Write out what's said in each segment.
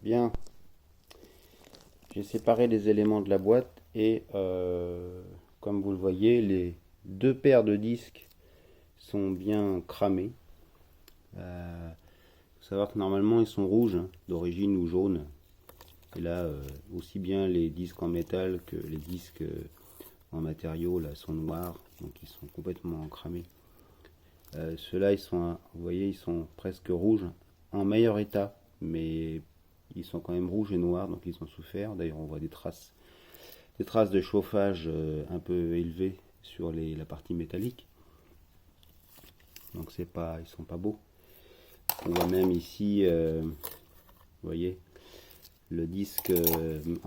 Bien, j'ai séparé les éléments de la boîte et comme vous le voyez, les deux paires de disques sont bien cramés. Faut savoir que normalement ils sont rouges, hein, d'origine ou jaunes. Et là, aussi bien les disques en métal que les disques en matériaux là sont noirs, donc ils sont complètement cramés. Ceux-là, vous voyez, ils sont presque rouges, en meilleur état, mais ils sont quand même rouges et noirs, donc ils ont souffert. D'ailleurs, on voit des traces de chauffage un peu élevées sur la partie métallique. Donc ils sont pas beaux. On voit même ici, vous voyez, le disque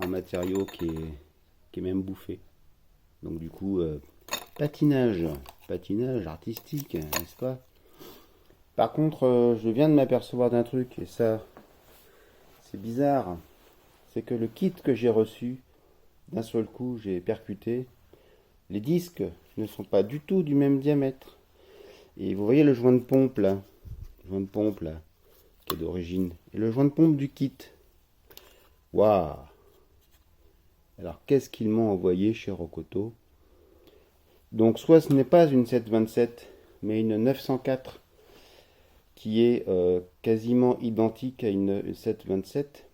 en matériaux qui est même bouffé. Donc du coup, patinage artistique, n'est-ce pas? Par contre, je viens de m'apercevoir d'un truc, et ça, c'est bizarre. C'est que le kit que j'ai reçu, d'un seul coup, j'ai percuté. Les disques ne sont pas du tout du même diamètre. Et vous voyez le joint de pompe là, qui est d'origine, et le joint de pompe du kit. Waouh! Alors qu'est-ce qu'ils m'ont envoyé chez Rocoto? Donc soit ce n'est pas une 727, mais une 904 qui est quasiment identique à une 727.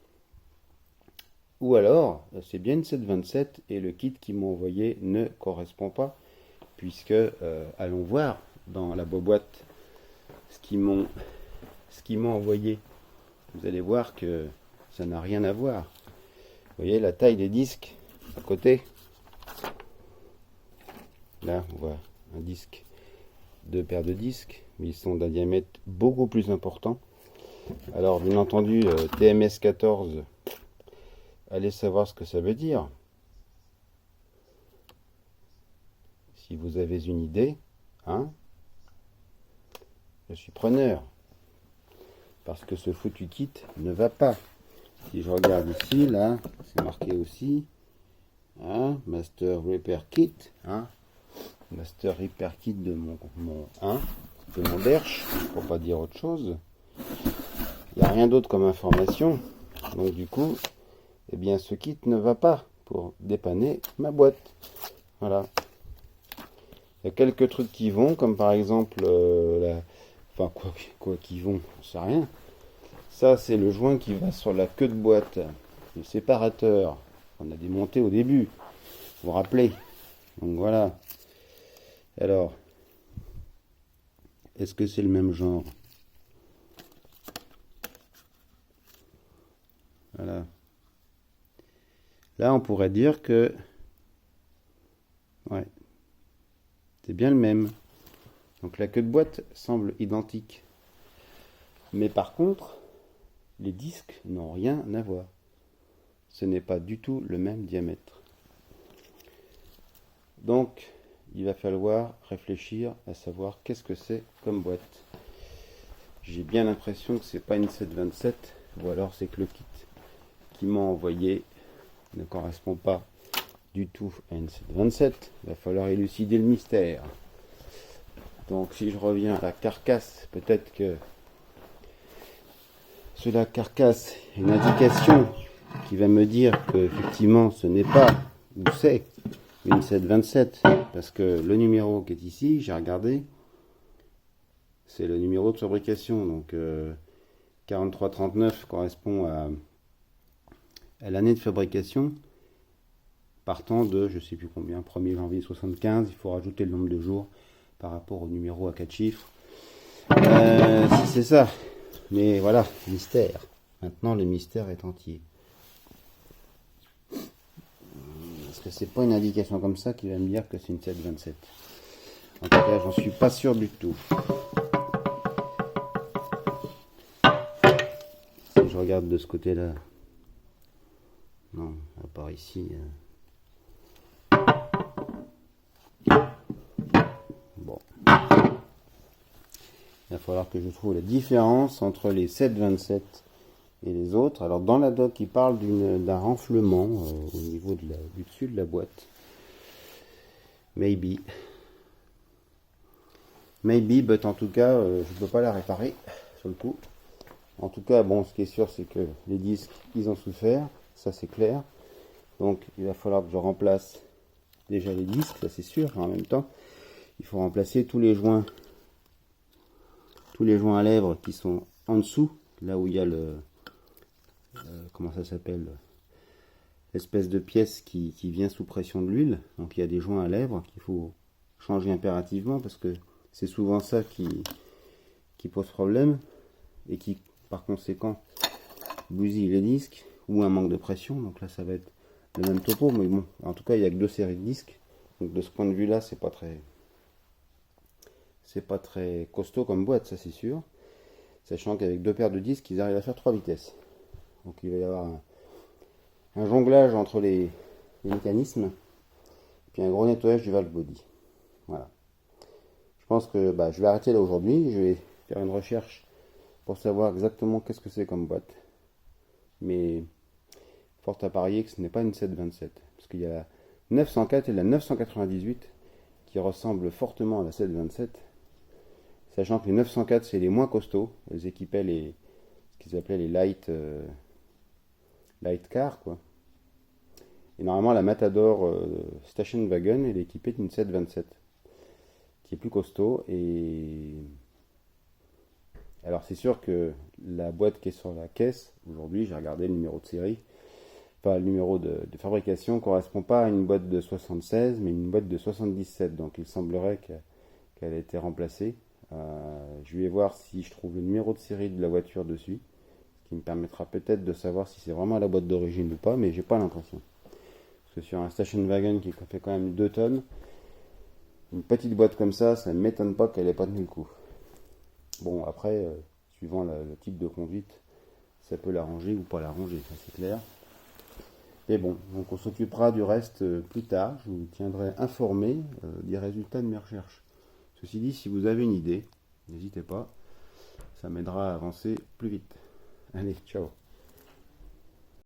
Ou alors, c'est bien une 727 et le kit qu'ils m'ont envoyé ne correspond pas, puisque, allons voir dans la boîte ce qu'ils m'ont envoyé. Vous allez voir que ça n'a rien à voir. Vous voyez la taille des disques à côté. Là, on voit un disque, deux paires de disques, mais ils sont d'un diamètre beaucoup plus important. Alors, bien entendu, TMS 14, allez savoir ce que ça veut dire. Si vous avez une idée, hein, je suis preneur. Parce que ce foutu kit ne va pas. Si je regarde ici, là, c'est marqué aussi, hein, Master Repair Kit, hein, Master Repair Kit de mon Dersch, pour pas dire autre chose. Il n'y a rien d'autre comme information. Donc du coup, eh bien ce kit ne va pas pour dépanner ma boîte. Voilà. Il y a quelques trucs qui vont, comme par exemple, enfin quoi qui vont, je sais rien. Ça, c'est le joint qui va sur la queue de boîte, le séparateur qu'on a démonté au début. Vous vous rappelez? Donc voilà. Alors, est-ce que c'est le même genre? Voilà. Là, on pourrait dire que, ouais, c'est bien le même. Donc la queue de boîte semble identique. Mais par contre, les disques n'ont rien à voir. Ce n'est pas du tout le même diamètre. Donc, il va falloir réfléchir à savoir qu'est-ce que c'est comme boîte. J'ai bien l'impression que c'est pas une 727, ou alors c'est que le kit qui m'a envoyé ne correspond pas du tout à une 727. Il va falloir élucider le mystère. Donc si je reviens à la carcasse, peut-être que sur la carcasse, une indication qui va me dire que effectivement ce n'est pas ou c'est une 727, parce que le numéro qui est ici, j'ai regardé, c'est le numéro de fabrication, donc 4339 correspond à l'année de fabrication, partant de je sais plus combien, 1er janvier 75, il faut rajouter le nombre de jours par rapport au numéro à 4 chiffres. Si c'est ça, mais voilà, mystère. Maintenant le mystère est entier. Parce que c'est pas une indication comme ça qui va me dire que c'est une 727. En tout cas, j'en suis pas sûr du tout. Si je regarde de ce côté-là, non, à part ici. Bon. Il va falloir que je trouve la différence entre les 727 et les autres. Alors dans la doc, il parle d'un renflement au niveau du dessus de la boîte. Maybe, but en tout cas, je ne peux pas la réparer sur le coup. En tout cas, bon, ce qui est sûr, c'est que les disques, ils ont souffert, ça c'est clair. Donc il va falloir que je remplace déjà les disques, ça c'est sûr. En même temps, il faut remplacer tous les joints à lèvres qui sont en dessous, là où il y a le comment ça s'appelle, l'espèce de pièce qui vient sous pression de l'huile. Donc il y a des joints à lèvres qu'il faut changer impérativement parce que c'est souvent ça qui pose problème et qui par conséquent bousille les disques ou un manque de pression. Donc là ça va être le même topo, mais bon, en tout cas il n'y a que 2 séries de disques, donc de ce point de vue là c'est pas très costaud comme boîte, ça c'est sûr, sachant qu'avec 2 paires de disques ils arrivent à faire 3 vitesses. Donc il va y avoir un jonglage entre les mécanismes, puis un gros nettoyage du valve body. Voilà. Je pense que je vais arrêter là aujourd'hui, je vais faire une recherche pour savoir exactement qu'est-ce que c'est comme boîte. Mais fort à parier que ce n'est pas une 727, parce qu'il y a la 904 et la 998 qui ressemblent fortement à la 727, sachant que les 904 c'est les moins costauds, elles équipaient ce qu'ils appelaient les light car quoi. Et normalement la Matador Station Wagon elle est équipée d'une 727 qui est plus costaud. Et alors c'est sûr que la boîte qui est sur la caisse aujourd'hui, j'ai regardé le numéro de série, le numéro de fabrication ne correspond pas à une boîte de 76 mais une boîte de 77, donc il semblerait qu'elle a été remplacée. Je vais voir si je trouve le numéro de série de la voiture dessus, ce qui me permettra peut-être de savoir si c'est vraiment la boîte d'origine ou pas, mais j'ai pas l'impression, parce que sur un station wagon qui fait quand même 2 tonnes, une petite boîte comme ça ne m'étonne pas qu'elle ait pas tenu le coup. Bon, après suivant le type de conduite, ça peut l'arranger ou pas l'arranger, ça c'est clair. Mais bon, donc on s'occupera du reste plus tard. Je vous tiendrai informé des résultats de mes recherches. Ceci dit, si vous avez une idée, n'hésitez pas, ça m'aidera à avancer plus vite. Allez, ciao.